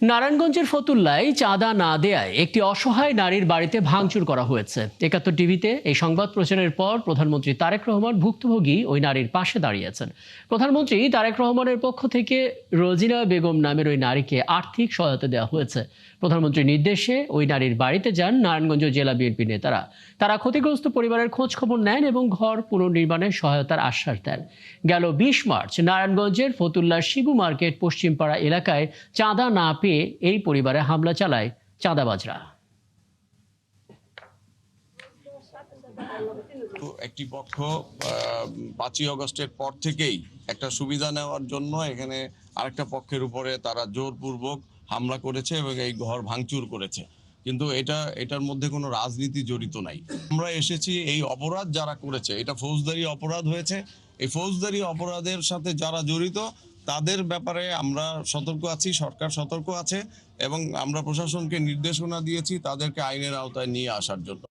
নারায়ণগঞ্জের ফতুল্লায় চাঁদা না দেয়ায় একটি অসহায় নারীর বাড়িতে ভাঙচুর করা হয়েছে। ৭১ টিভিতে এই সংবাদ প্রচারের পর প্রধানমন্ত্রী তারেক রহমান ভুক্তভোগী ওই নারীর পাশে দাঁড়িয়েছেন। প্রধানমন্ত্রী তারেক রহমানের পক্ষ থেকে রোজিনা বেগম নামের ওই নারীকে আর্থিক সহায়তা দেওয়া হয়েছে। প্রধানমন্ত্রীর নির্দেশে ওই নারীর বাড়িতে যান নারায়ণগঞ্জ জেলা বিএনপি নেতারা। তারা ক্ষতিগ্রস্ত পরিবারের খোঁজ খবর নেন এবং ঘর পুনর্নির্মাণের সহায়তার আশ্বাস দেন। গেল ২০ মার্চ নারায়ণগঞ্জের ফতুল্লার শিবু মার্কেট পশ্চিমপাড়া এলাকায় চাঁদা না পেয়ে এই পরিবারে হামলা চালায় চাঁদাবাজরা। একটি পক্ষ ৫ই আগস্টের পর থেকেই একটা সুবিধা নেওয়ার জন্য এখানে আরেকটা পক্ষের উপরে তারা জোরপূর্বক হামলা করেছে এবং এই ঘর ভাঙচুর করেছে। কিন্তু এটার মধ্যে কোনো রাজনীতি জড়িত নাই। আমরা এসেছি এই অপরাধ যারা করেছে, এটা ফৌজদারি অপরাধ হয়েছে, এই ফৌজদারি অপরাধের সাথে যারা জড়িত তাদের ব্যাপারে আমরা সতর্ক আছি, সরকার সতর্ক আছে এবং আমরা প্রশাসনকে নির্দেশনা দিয়েছি তাদেরকে আইনের আওতায় নিয়ে আসার জন্য।